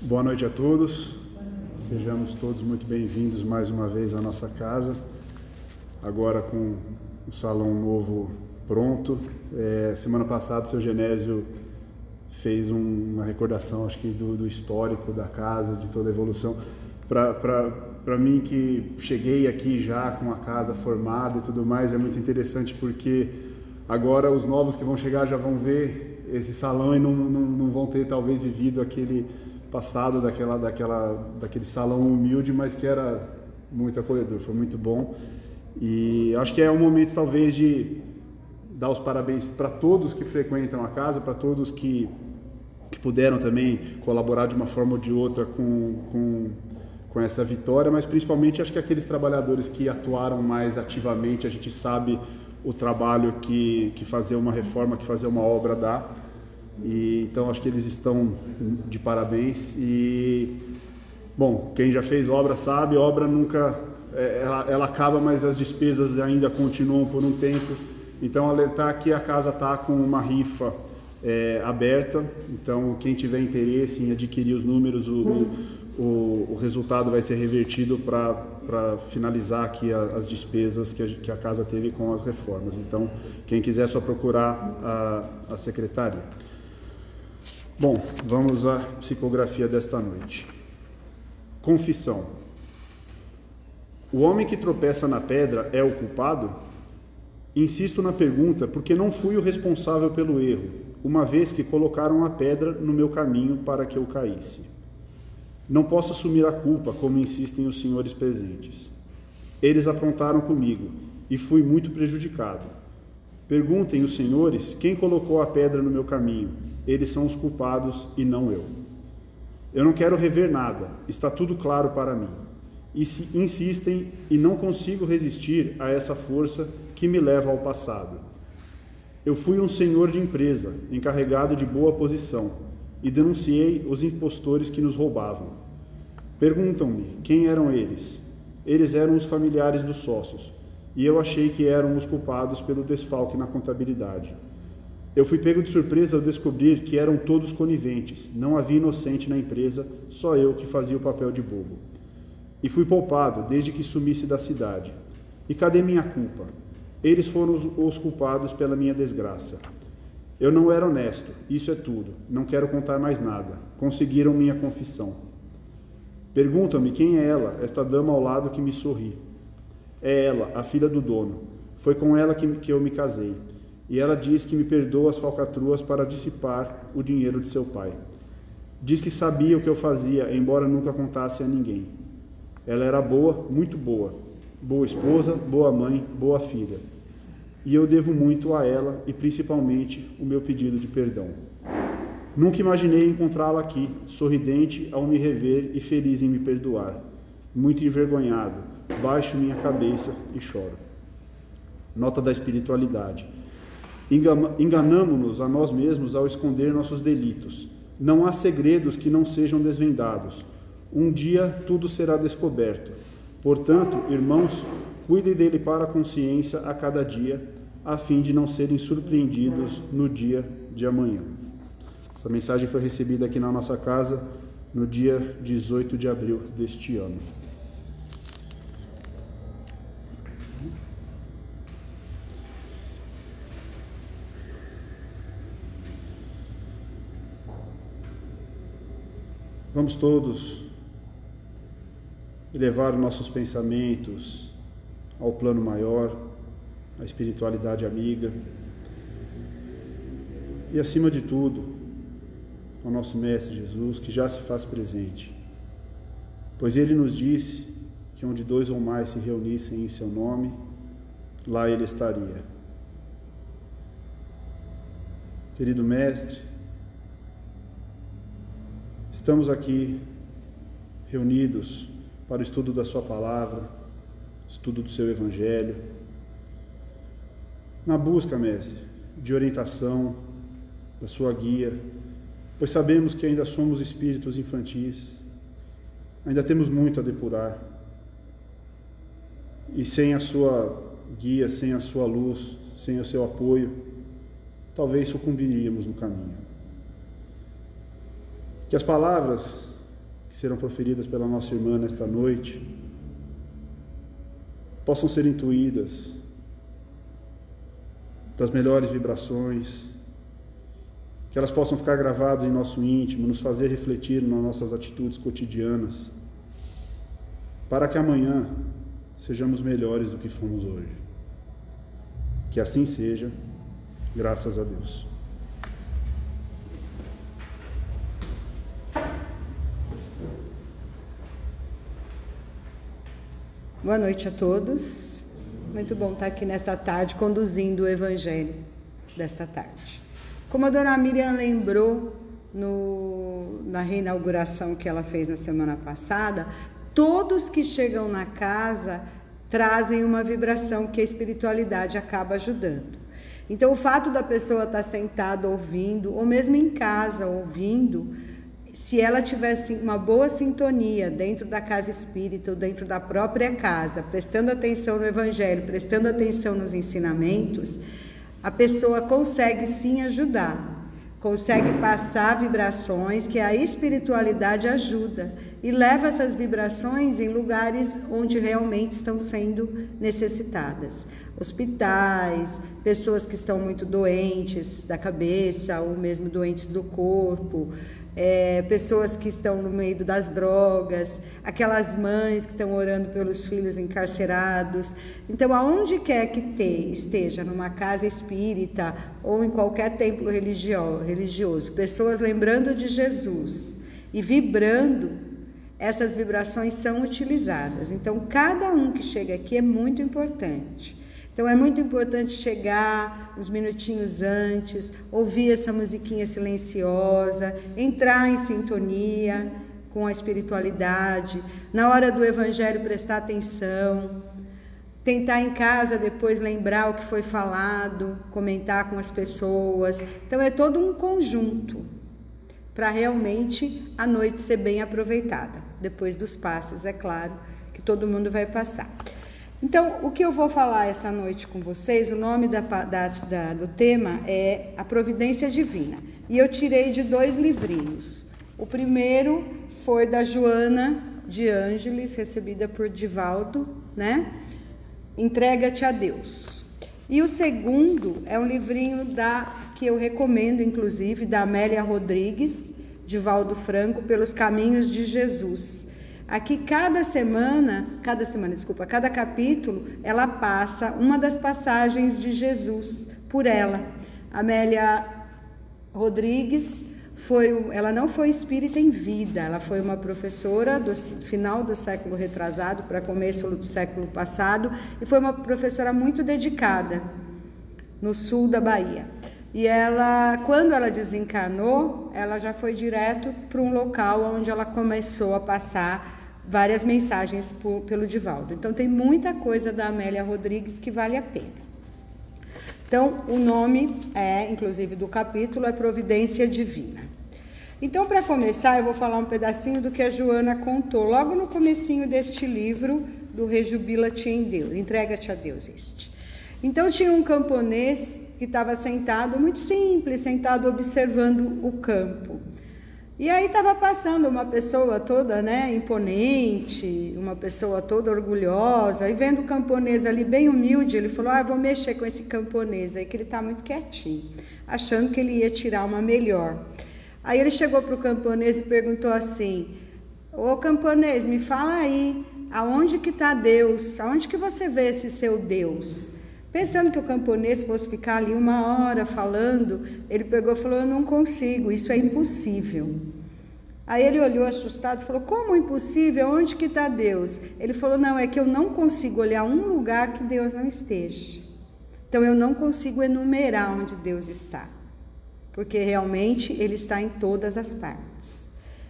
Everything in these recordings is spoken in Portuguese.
Boa noite a todos, sejamos todos muito bem-vindos mais uma vez à nossa casa, agora com o salão novo pronto. Semana passada o seu Genésio fez uma recordação, acho que do histórico da casa, de toda a evolução. Para mim, que cheguei aqui já com a casa formada e tudo mais, é muito interessante porque agora os novos que vão chegar já vão ver esse salão e não vão ter talvez vivido aquele passado daquele salão humilde, mas que era muito acolhedor. Foi muito bom, e acho que é um momento talvez de dar os parabéns para todos que frequentam a casa, para todos que puderam também colaborar de uma forma ou de outra com essa vitória, mas principalmente acho que aqueles trabalhadores que atuaram mais ativamente. A gente sabe o trabalho que fazer uma reforma, que fazer uma obra dá. E então acho que eles estão de parabéns. E bom, quem já fez obra sabe, obra nunca ela acaba, mas as despesas ainda continuam por um tempo. Então alertar que a casa está com uma rifa aberta, então quem tiver interesse em adquirir os números, o resultado vai ser revertido para finalizar aqui as despesas que a casa teve com as reformas. Então quem quiser é só procurar a secretária. Bom, vamos à psicografia desta noite. Confissão. O homem que tropeça na pedra é o culpado? Insisto na pergunta porque não fui o responsável pelo erro, uma vez que colocaram a pedra no meu caminho para que eu caísse. Não posso assumir a culpa, como insistem os senhores presentes. Eles aprontaram comigo e fui muito prejudicado. Perguntem os senhores quem colocou a pedra no meu caminho. Eles são os culpados e não eu. Eu não quero rever nada, está tudo claro para mim. E se insistem e não consigo resistir a essa força que me leva ao passado. Eu fui um senhor de empresa, encarregado de boa posição, e denunciei os impostores que nos roubavam. Perguntam-me quem eram eles. Eles eram os familiares dos sócios, e eu achei que eram os culpados pelo desfalque na contabilidade. Eu fui pego de surpresa ao descobrir que eram todos coniventes, não havia inocente na empresa, só eu que fazia o papel de bobo. E fui poupado desde que sumisse da cidade. E cadê minha culpa? Eles foram os culpados pela minha desgraça. Eu não era honesto, isso é tudo, não quero contar mais nada. Conseguiram minha confissão. Perguntam-me quem é ela, esta dama ao lado que me sorri. É ela, a filha do dono. Foi com ela que eu me casei. E ela diz que me perdoa as falcatruas para dissipar o dinheiro de seu pai. Diz que sabia o que eu fazia, embora nunca contasse a ninguém. Ela era boa, muito boa. Boa esposa, boa mãe, boa filha. E eu devo muito a ela e principalmente o meu pedido de perdão. Nunca imaginei encontrá-la aqui, sorridente ao me rever e feliz em me perdoar. Muito envergonhado, baixo minha cabeça e choro. Nota da espiritualidade. Enganamo-nos a nós mesmos ao esconder nossos delitos. Não há segredos que não sejam desvendados. Um dia tudo será descoberto. Portanto, irmãos, cuidem dele para a consciência a cada dia, a fim de não serem surpreendidos no dia de amanhã. Essa mensagem foi recebida aqui na nossa casa no dia 18 de abril deste ano. Vamos todos elevar nossos pensamentos ao plano maior, à espiritualidade amiga e, acima de tudo, ao nosso Mestre Jesus, que já se faz presente, pois Ele nos disse que onde 2 ou mais se reunissem em seu nome, lá Ele estaria. Querido Mestre, estamos aqui reunidos para o estudo da sua palavra, estudo do seu evangelho, na busca, Mestre, de orientação, da sua guia, pois sabemos que ainda somos espíritos infantis, ainda temos muito a depurar, e sem a sua guia, sem a sua luz, sem o seu apoio, talvez sucumbiríamos no caminho. Que as palavras que serão proferidas pela nossa irmã nesta noite possam ser intuídas das melhores vibrações, que elas possam ficar gravadas em nosso íntimo, nos fazer refletir nas nossas atitudes cotidianas, para que amanhã sejamos melhores do que fomos hoje. Que assim seja, graças a Deus. Boa noite a todos. Muito bom estar aqui nesta tarde, conduzindo o Evangelho desta tarde. Como a dona Miriam lembrou na reinauguração que ela fez na semana passada, todos que chegam na casa trazem uma vibração que a espiritualidade acaba ajudando. Então, o fato da pessoa estar sentada ouvindo, ou mesmo em casa ouvindo, se ela tivesse uma boa sintonia dentro da casa espírita ou dentro da própria casa, prestando atenção no Evangelho, prestando atenção nos ensinamentos, a pessoa consegue sim ajudar, consegue passar vibrações que a espiritualidade ajuda e leva essas vibrações em lugares onde realmente estão sendo necessitadas. Hospitais, pessoas que estão muito doentes da cabeça ou mesmo doentes do corpo, pessoas que estão no meio das drogas, aquelas mães que estão orando pelos filhos encarcerados. Então, aonde quer que esteja, numa casa espírita ou em qualquer templo religioso, pessoas lembrando de Jesus e vibrando, essas vibrações são utilizadas. Então, cada um que chega aqui é muito importante. Então, é muito importante chegar uns minutinhos antes, ouvir essa musiquinha silenciosa, entrar em sintonia com a espiritualidade, na hora do Evangelho prestar atenção, tentar em casa depois lembrar o que foi falado, comentar com as pessoas. Então, é todo um conjunto para realmente a noite ser bem aproveitada. Depois dos passes, é claro, que todo mundo vai passar. Então, o que eu vou falar essa noite com vocês, o nome do tema é A Providência Divina. E eu tirei de 2 livrinhos. O primeiro foi da Joana de Ângeles, recebida por Divaldo, né? Entrega-te a Deus. E o segundo é um livrinho que eu recomendo, inclusive, da Amélia Rodrigues, Divaldo Franco, Pelos Caminhos de Jesus. Aqui cada capítulo, ela passa uma das passagens de Jesus por ela. Amélia Rodrigues ela não foi espírita em vida, ela foi uma professora do final do século retrasado para começo do século passado e foi uma professora muito dedicada no sul da Bahia. E quando ela desencarnou, ela já foi direto para um local onde ela começou a passar várias mensagens pelo Divaldo. Então, tem muita coisa da Amélia Rodrigues que vale a pena. Então, o nome inclusive, do capítulo é Providência Divina. Então, para começar, eu vou falar um pedacinho do que a Joana contou, logo no comecinho deste livro, do Rejubila-te em Deus, Entrega-te a Deus este. Então, tinha um camponês que estava sentado, muito simples, sentado observando o campo. E aí estava passando uma pessoa toda, imponente, uma pessoa toda orgulhosa, e vendo o camponês ali bem humilde, ele falou, eu vou mexer com esse camponês aí, que ele está muito quietinho, achando que ele ia tirar uma melhor. Aí ele chegou para o camponês e perguntou assim, ô camponês, me fala aí, aonde que está Deus? Aonde que você vê esse seu Deus? Pensando que o camponês fosse ficar ali 1 hora falando, ele pegou e falou, eu não consigo, isso é impossível. Aí ele olhou assustado e falou, como impossível? Onde que está Deus? Ele falou, não, é que eu não consigo olhar um lugar que Deus não esteja. Então eu não consigo enumerar onde Deus está, porque realmente ele está em todas as partes.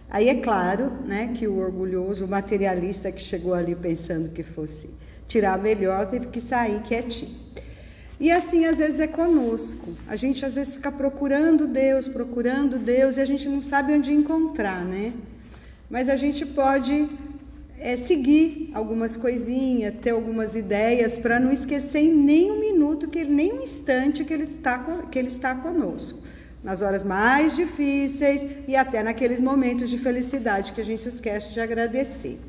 Aí é claro, que o orgulhoso, o materialista que chegou ali pensando que fosse tirar melhor, teve que sair quietinho. E assim, às vezes, é conosco. A gente, às vezes, fica procurando Deus, e a gente não sabe onde encontrar, Mas a gente pode seguir algumas coisinhas, ter algumas ideias, para não esquecer em nem um minuto, nem um instante que ele está conosco. nas horas mais difíceis e até naqueles momentos de felicidade que a gente esquece de agradecer.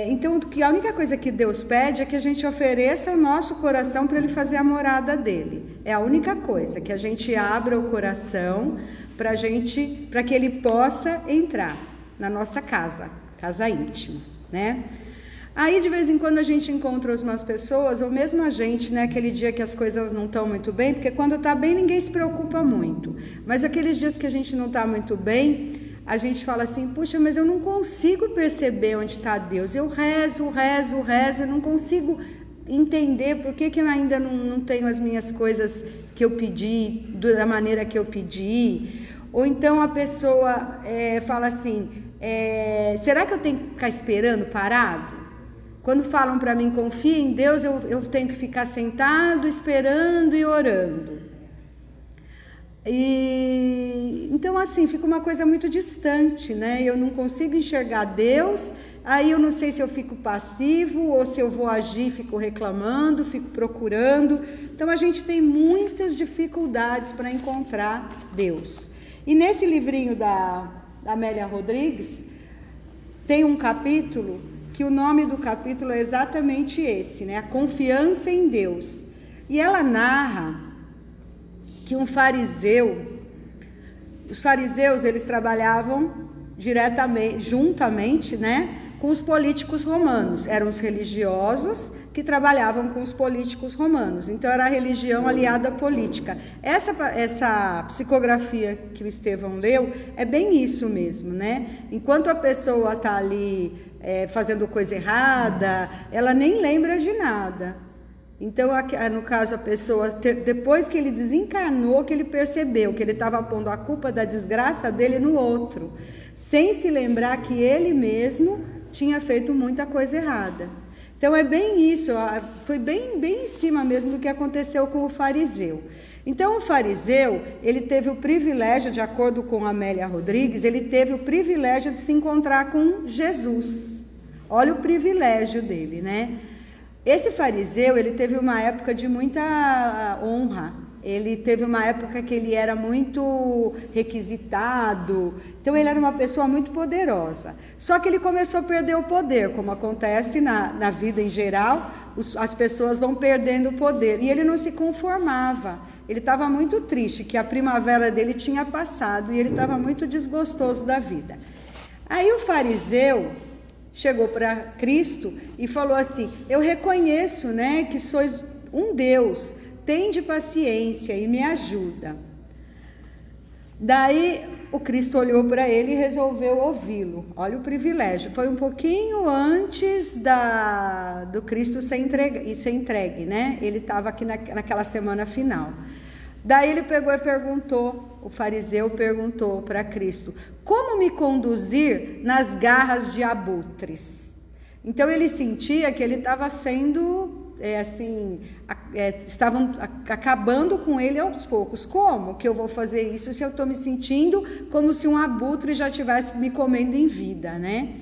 Então, a única coisa que Deus pede é que a gente ofereça o nosso coração para Ele fazer a morada dele. É a única coisa, que a gente abra o coração para que Ele possa entrar na nossa casa íntima, né? Aí, de vez em quando, a gente encontra umas pessoas, ou mesmo a gente, né? Aquele dia que as coisas não estão muito bem, porque quando está bem, ninguém se preocupa muito. Mas aqueles dias que a gente não está muito bem, a gente fala assim, puxa, mas eu não consigo perceber onde está Deus. Eu rezo, eu não consigo entender por que eu ainda não tenho as minhas coisas que eu pedi, da maneira que eu pedi. Ou então a pessoa fala assim, será que eu tenho que ficar esperando parado? Quando falam para mim, confia em Deus, eu tenho que ficar sentado, esperando e orando. Então, assim, fica uma coisa muito distante, né? Eu não consigo enxergar Deus, aí eu não sei se eu fico passivo ou se eu vou agir, fico reclamando, fico procurando. Então, a gente tem muitas dificuldades para encontrar Deus. E nesse livrinho da Amélia Rodrigues, tem um capítulo que o nome do capítulo é exatamente esse, né? A confiança em Deus. E ela narra que os fariseus, eles trabalhavam juntamente, né, com os políticos romanos. Eram os religiosos que trabalhavam com os políticos romanos. Então, era a religião aliada à política. Essa psicografia que o Estevão leu é bem isso mesmo, né? Enquanto a pessoa está ali fazendo coisa errada, ela nem lembra de nada. Então, no caso, a pessoa, depois que ele desencarnou, que ele percebeu que ele estava pondo a culpa da desgraça dele no outro, sem se lembrar que ele mesmo tinha feito muita coisa errada. Então, é bem isso, foi bem em cima mesmo do que aconteceu com o fariseu. Então, o fariseu, ele teve o privilégio, de acordo com Amélia Rodrigues, ele teve o privilégio de se encontrar com Jesus. Olha o privilégio dele, né? Esse fariseu, ele teve uma época de muita honra, ele teve uma época que ele era muito requisitado, então ele era uma pessoa muito poderosa. Só que ele começou a perder o poder, como acontece na vida em geral, as pessoas vão perdendo o poder, e ele não se conformava, ele estava muito triste, que a primavera dele tinha passado, e ele estava muito desgostoso da vida. Aí o fariseu chegou para Cristo e falou assim, eu reconheço, né, que sois um Deus, tende paciência e me ajuda. Daí o Cristo olhou para ele e resolveu ouvi-lo. Olha o privilégio, foi um pouquinho antes do Cristo ser entregue, né? Ele estava aqui naquela semana final. Daí ele pegou e perguntou, o fariseu perguntou para Cristo, como me conduzir nas garras de abutres? Então ele sentia que ele estava sendo, estavam acabando com ele aos poucos. Como que eu vou fazer isso se eu estou me sentindo como se um abutre já estivesse me comendo em vida, né?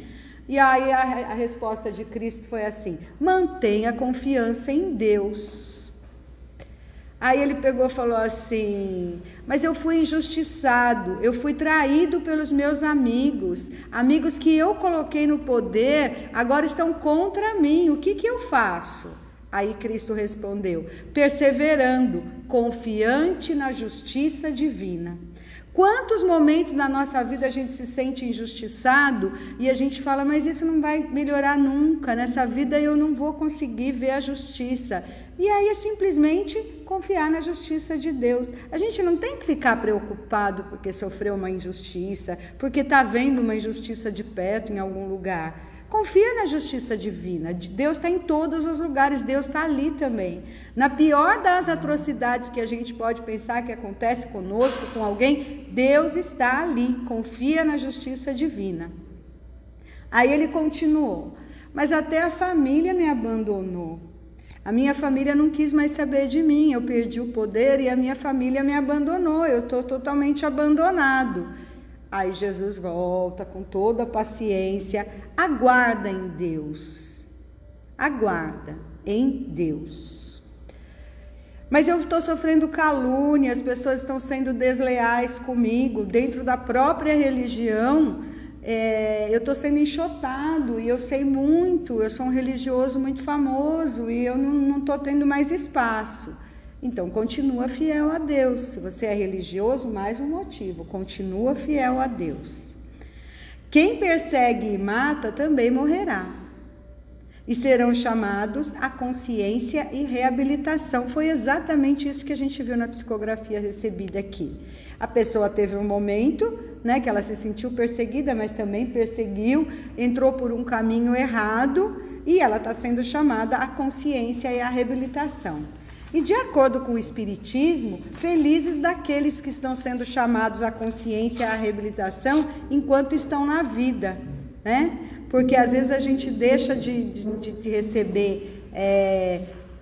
E aí a resposta de Cristo foi assim, mantenha confiança em Deus. Aí ele pegou e falou assim, mas eu fui injustiçado, eu fui traído pelos meus amigos que eu coloquei no poder, agora estão contra mim, o que eu faço? Aí Cristo respondeu, perseverando, confiante na justiça divina. Quantos momentos na nossa vida a gente se sente injustiçado e a gente fala, mas isso não vai melhorar nunca, nessa vida eu não vou conseguir ver a justiça. E aí é simplesmente confiar na justiça de Deus. A gente não tem que ficar preocupado porque sofreu uma injustiça, porque está vendo uma injustiça de perto em algum lugar. Confia na justiça divina. Deus está em todos os lugares, Deus está ali também. Na pior das atrocidades que a gente pode pensar que acontece conosco, com alguém, Deus está ali. Confia na justiça divina. Aí ele continuou, mas até a família me abandonou. A minha família não quis mais saber de mim, eu perdi o poder e a minha família me abandonou, eu estou totalmente abandonado. Aí Jesus volta com toda a paciência, aguarda em Deus, aguarda em Deus. Mas eu estou sofrendo calúnia, as pessoas estão sendo desleais comigo, dentro da própria religião, eu estou sendo enxotado, e eu sei muito, eu sou um religioso muito famoso, e eu não estou tendo mais espaço. Então, continua fiel a Deus. Se você é religioso, mais um motivo, continua fiel a Deus. Quem persegue e mata também morrerá, e serão chamados a consciência e reabilitação. Foi exatamente isso que a gente viu na psicografia recebida aqui. A pessoa teve um momento, né, que ela se sentiu perseguida, mas também perseguiu, entrou por um caminho errado, e ela está sendo chamada à consciência e à reabilitação. E de acordo com o Espiritismo, felizes daqueles que estão sendo chamados à consciência e à reabilitação enquanto estão na vida, né? Porque às vezes a gente deixa de receber,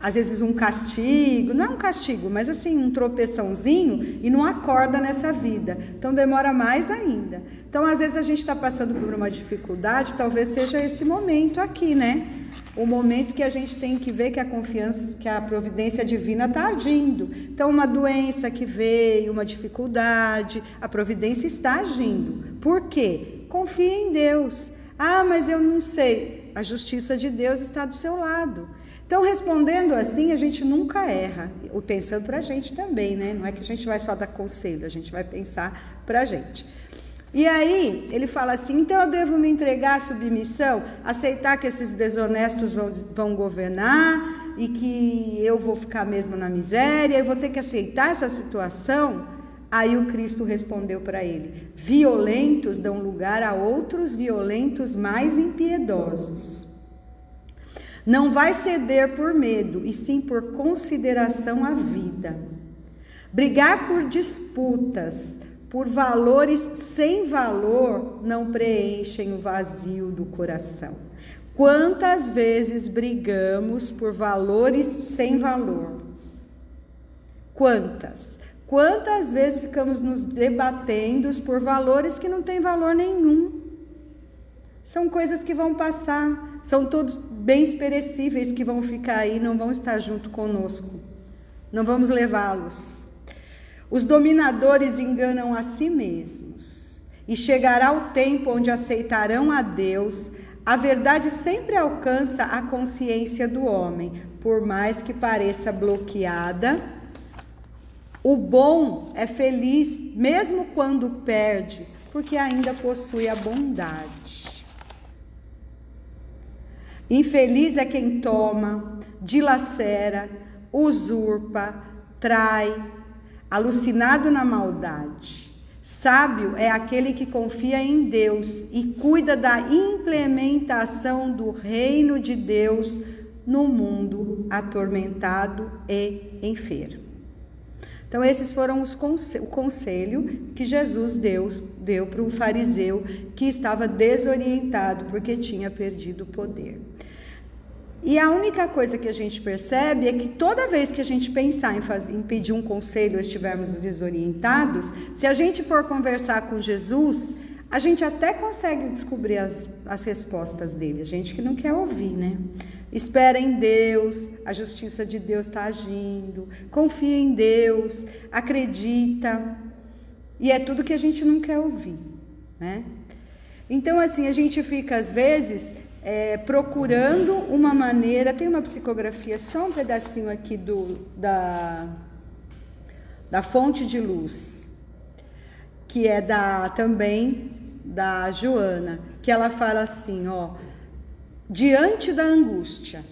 às vezes um castigo, não é um castigo, mas assim, um tropeçãozinho, e não acorda nessa vida. Então demora mais ainda. Então às vezes a gente está passando por uma dificuldade, talvez seja esse momento aqui, né? O momento que a gente tem que ver que a confiança, que a providência divina está agindo. Então, uma doença que veio, uma dificuldade, a providência está agindo. Por quê? Confia em Deus. Ah, mas eu não sei. A justiça de Deus está do seu lado. Então, respondendo assim, a gente nunca erra. Pensando para a gente também, né? Não é que a gente vai só dar conselho, a gente vai pensar para a gente. E aí, ele fala assim, então eu devo me entregar à submissão, aceitar que esses desonestos vão governar e que eu vou ficar mesmo na miséria, eu vou ter que aceitar essa situação? Aí o Cristo respondeu para ele, violentos dão lugar a outros violentos mais impiedosos. Não vai ceder por medo, e sim por consideração à vida. Brigar por disputas, por valores sem valor, não preenchem o vazio do coração. Quantas vezes brigamos por valores sem valor? Quantas? Quantas vezes ficamos nos debatendo por valores que não têm valor nenhum? São coisas que vão passar, são todos bens perecíveis que vão ficar aí, não vão estar junto conosco, não vamos levá-los. Os dominadores enganam a si mesmos, e chegará o tempo onde aceitarão a Deus. A verdade sempre alcança a consciência do homem, por mais que pareça bloqueada. O bom é feliz, mesmo quando perde, porque ainda possui a bondade. Infeliz é quem toma, dilacera, usurpa, trai, alucinado na maldade. Sábio é aquele que confia em Deus e cuida da implementação do reino de Deus no mundo atormentado e enfermo. Então esses foram o conselho que Jesus deu para um fariseu que estava desorientado porque tinha perdido o poder. E a única coisa que a gente percebe é que toda vez que a gente pensar em pedir um conselho ou estivermos desorientados, se a gente for conversar com Jesus, a gente até consegue descobrir as respostas dele. A gente que não quer ouvir, né? Espera em Deus, a justiça de Deus está agindo, confia em Deus, acredita. E é tudo que a gente não quer ouvir, né? Então, assim, a gente fica, às vezes, procurando uma maneira. Tem uma psicografia, só um pedacinho aqui da Fonte de Luz, que é também da Joana, que ela fala assim, ó, diante da angústia,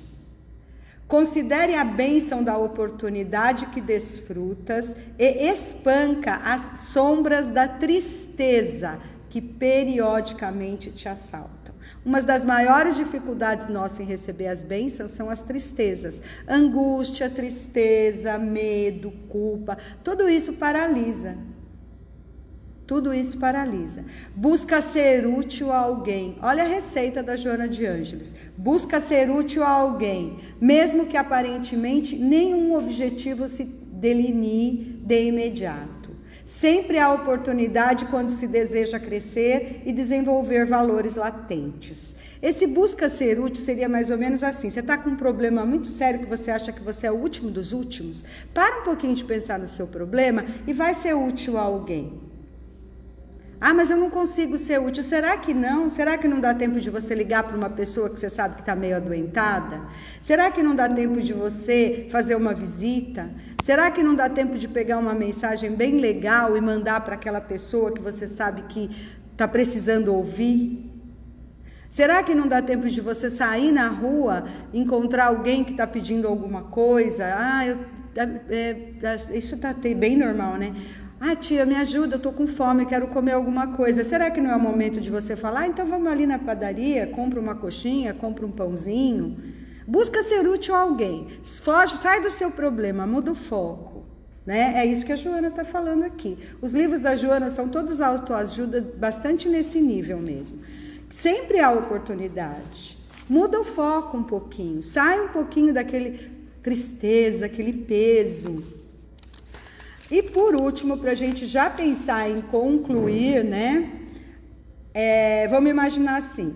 considere a bênção da oportunidade que desfrutas e espanca as sombras da tristeza que periodicamente te assaltam. Uma das maiores dificuldades nossas em receber as bênçãos são as tristezas. Angústia, tristeza, medo, culpa, tudo isso paralisa. Tudo isso paralisa. Busca ser útil a alguém. Olha a receita da Joana de Ângeles. Busca ser útil a alguém, mesmo que aparentemente nenhum objetivo se delinee de imediato. Sempre há oportunidade quando se deseja crescer e desenvolver valores latentes. Esse busca ser útil seria mais ou menos assim: você está com um problema muito sério que você acha que você é o último dos últimos? Para um pouquinho de pensar no seu problema e vai ser útil a alguém. Ah, mas eu não consigo ser útil. Será que não? Será que não dá tempo de você ligar para uma pessoa que você sabe que está meio adoentada? Será que não dá tempo de você fazer uma visita? Será que não dá tempo de pegar uma mensagem bem legal e mandar para aquela pessoa que você sabe que está precisando ouvir? Será que não dá tempo de você sair na rua, encontrar alguém que está pedindo alguma coisa? Isso está bem normal, né? Ah, tia, me ajuda, eu estou com fome, quero comer alguma coisa. Será que não é o momento de você falar? Então vamos ali na padaria, compra uma coxinha, compra um pãozinho. Busca ser útil a alguém. Foge, sai do seu problema, muda o foco. Né? É isso que a Joana está falando aqui. Os livros da Joana são todos autoajuda, bastante nesse nível mesmo. Sempre há oportunidade. Muda o foco um pouquinho. Sai um pouquinho daquele tristeza, aquele peso. E por último, para a gente já pensar em concluir, né? Vamos imaginar assim: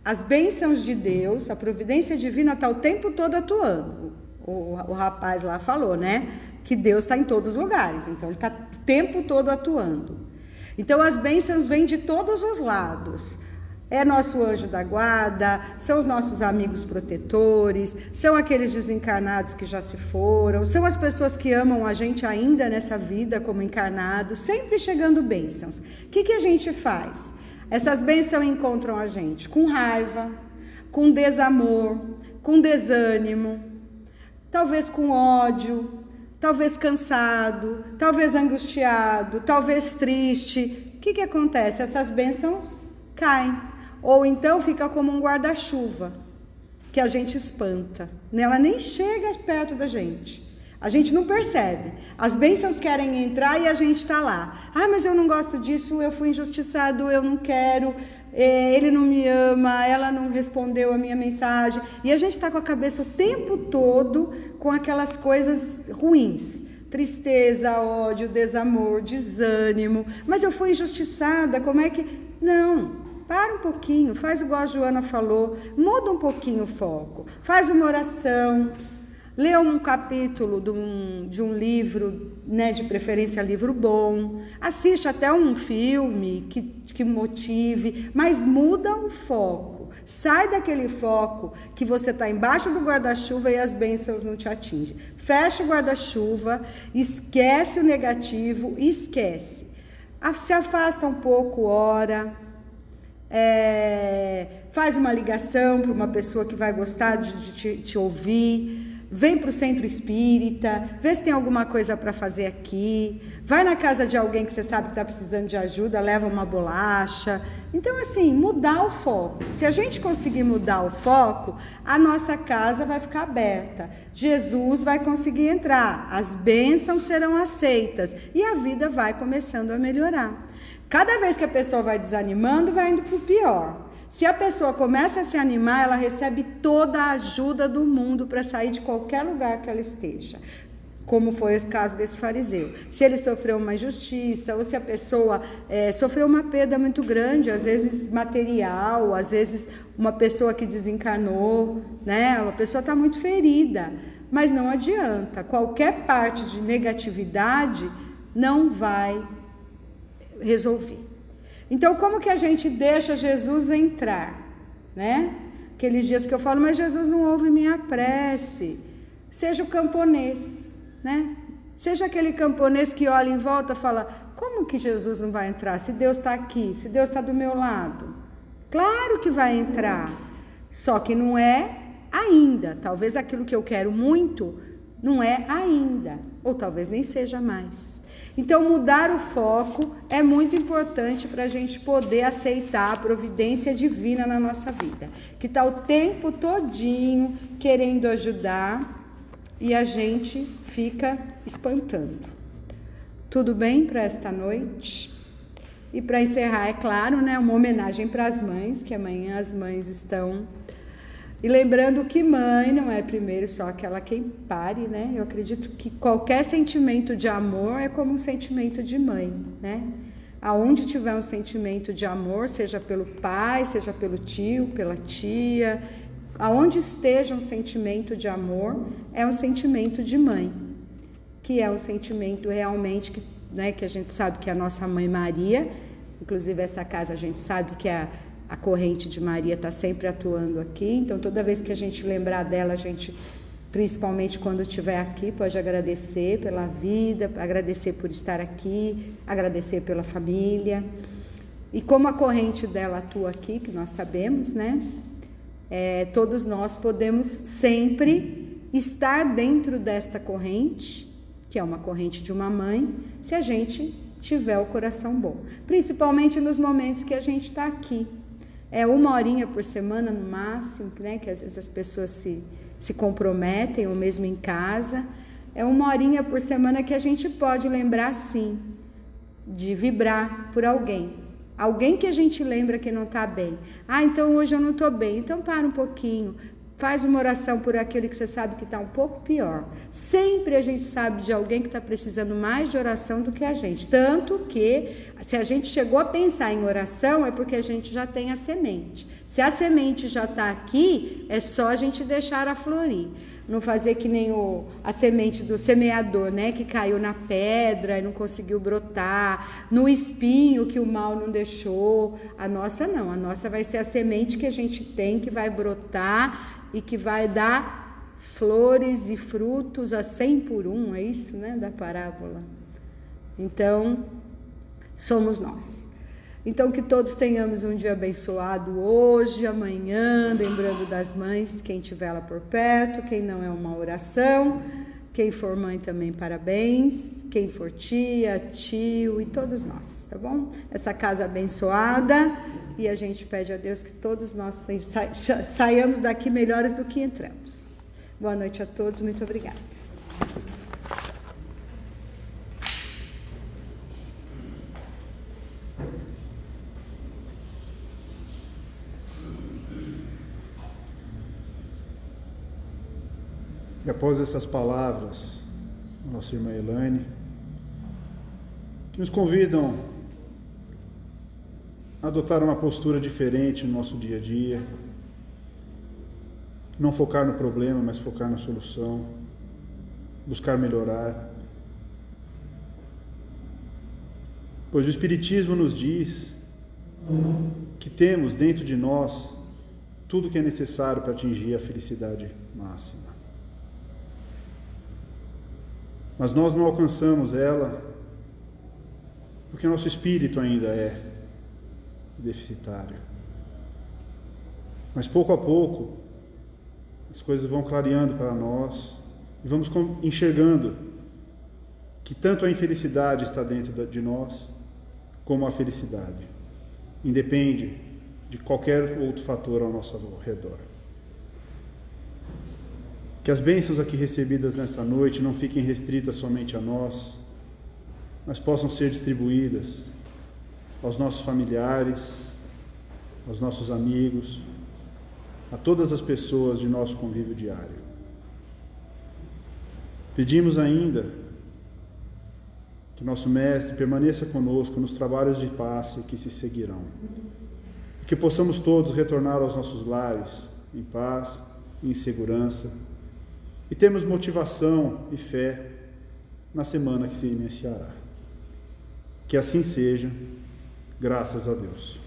as bênçãos de Deus, a providência divina está o tempo todo atuando. O rapaz lá falou, né? Que Deus está em todos os lugares, então ele está o tempo todo atuando. Então as bênçãos vêm de todos os lados. É nosso anjo da guarda, são os nossos amigos protetores, são aqueles desencarnados que já se foram, são as pessoas que amam a gente ainda nessa vida como encarnados, sempre chegando bênçãos. O que a gente faz? Essas bênçãos encontram a gente com raiva, com desamor, com desânimo, talvez com ódio, talvez cansado, talvez angustiado, talvez triste. O que acontece? Essas bênçãos caem. Ou então fica como um guarda-chuva, que a gente espanta. Ela nem chega perto da gente. A gente não percebe. As bênçãos querem entrar e a gente está lá. Ah, mas eu não gosto disso, eu fui injustiçado, eu não quero, ele não me ama, ela não respondeu a minha mensagem. E a gente está com a cabeça o tempo todo com aquelas coisas ruins. Tristeza, ódio, desamor, desânimo. Mas eu fui injustiçada, como é que... Não. Para um pouquinho, faz igual a Joana falou, muda um pouquinho o foco, faz uma oração, lê um capítulo de um livro, né, de preferência livro bom, assiste até um filme que motive, mas muda o foco, sai daquele foco que você está embaixo do guarda-chuva e as bênçãos não te atingem. Fecha o guarda-chuva, esquece o negativo, esquece. Se afasta um pouco, ora. Faz uma ligação para uma pessoa que vai gostar de te ouvir, vem para o centro espírita, vê se tem alguma coisa para fazer aqui, vai na casa de alguém que você sabe que está precisando de ajuda, leva uma bolacha. Então assim, mudar o foco. Se a gente conseguir mudar o foco, a nossa casa vai ficar aberta, Jesus vai conseguir entrar, as bênçãos serão aceitas e a vida vai começando a melhorar. Cada vez que a pessoa vai desanimando, vai indo para o pior. Se a pessoa começa a se animar, ela recebe toda a ajuda do mundo para sair de qualquer lugar que ela esteja. Como foi o caso desse fariseu. Se ele sofreu uma injustiça, ou se a pessoa sofreu uma perda muito grande, às vezes material, às vezes uma pessoa que desencarnou, né? A pessoa está muito ferida. Mas não adianta, qualquer parte de negatividade não vai resolver. Então, como que a gente deixa Jesus entrar, né? Aqueles dias que eu falo, mas Jesus não ouve minha prece. Seja o camponês, né? Seja aquele camponês que olha em volta e fala, como que Jesus não vai entrar? Se Deus está aqui, se Deus está do meu lado. Claro que vai entrar, só que não é ainda. Talvez aquilo que eu quero muito não é ainda, ou talvez nem seja mais. Então, mudar o foco é muito importante para a gente poder aceitar a providência divina na nossa vida, que está o tempo todinho querendo ajudar e a gente fica espantando. Tudo bem para esta noite? E para encerrar, é claro, né, uma homenagem para as mães, que amanhã as mães estão E lembrando que mãe não é primeiro só aquela quem pare, né? Eu acredito que qualquer sentimento de amor é como um sentimento de mãe, né? Aonde tiver um sentimento de amor, seja pelo pai, seja pelo tio, pela tia, aonde esteja um sentimento de amor, é um sentimento de mãe, que é um sentimento realmente que, né, que a gente sabe que é a nossa mãe Maria, inclusive essa casa a gente sabe que a corrente de Maria está sempre atuando aqui, então toda vez que a gente lembrar dela, a gente, principalmente quando estiver aqui, pode agradecer pela vida, agradecer por estar aqui, agradecer pela família. E como a corrente dela atua aqui, que nós sabemos, né? Todos nós podemos sempre estar dentro desta corrente, que é uma corrente de uma mãe, se a gente tiver o coração bom. Principalmente nos momentos que a gente está aqui. É 1 horinha por semana no máximo, né? Que às vezes as pessoas se comprometem, ou mesmo em casa. É 1 horinha por semana que a gente pode lembrar, sim, de vibrar por alguém. Alguém que a gente lembra que não está bem. Ah, então hoje eu não estou bem. Então para um pouquinho. Faz uma oração por aquele que você sabe que está um pouco pior. Sempre a gente sabe de alguém que está precisando mais de oração do que a gente. Tanto que, se a gente chegou a pensar em oração, é porque a gente já tem a semente. Se a semente já está aqui, é só a gente deixar ela florir. Não fazer que nem a semente do semeador, né? Que caiu na pedra e não conseguiu brotar, no espinho que o mal não deixou. A nossa não, a nossa vai ser a semente que a gente tem, que vai brotar e que vai dar flores e frutos a 100 por 1, é isso, né? Da parábola. Então, somos nós. Então, que todos tenhamos um dia abençoado hoje, amanhã, lembrando das mães, quem tiver lá por perto, quem não é uma oração, quem for mãe também parabéns, quem for tia, tio e todos nós, tá bom? Essa casa abençoada, e a gente pede a Deus que todos nós saiamos daqui melhores do que entramos. Boa noite a todos, muito obrigada. E após essas palavras, nossa irmã Elaine, que nos convidam a adotar uma postura diferente no nosso dia a dia, não focar no problema, mas focar na solução, buscar melhorar. Pois o Espiritismo nos diz que temos dentro de nós tudo que é necessário para atingir a felicidade máxima. Mas nós não alcançamos ela porque nosso espírito ainda é deficitário. Mas pouco a pouco as coisas vão clareando para nós e vamos enxergando que tanto a infelicidade está dentro de nós como a felicidade. Independe de qualquer outro fator ao nosso redor. Que as bênçãos aqui recebidas nesta noite não fiquem restritas somente a nós, mas possam ser distribuídas aos nossos familiares, aos nossos amigos, a todas as pessoas de nosso convívio diário. Pedimos ainda que nosso Mestre permaneça conosco nos trabalhos de passe que se seguirão, e que possamos todos retornar aos nossos lares em paz e em segurança, e termos motivação e fé na semana que se iniciará. Que assim seja, graças a Deus.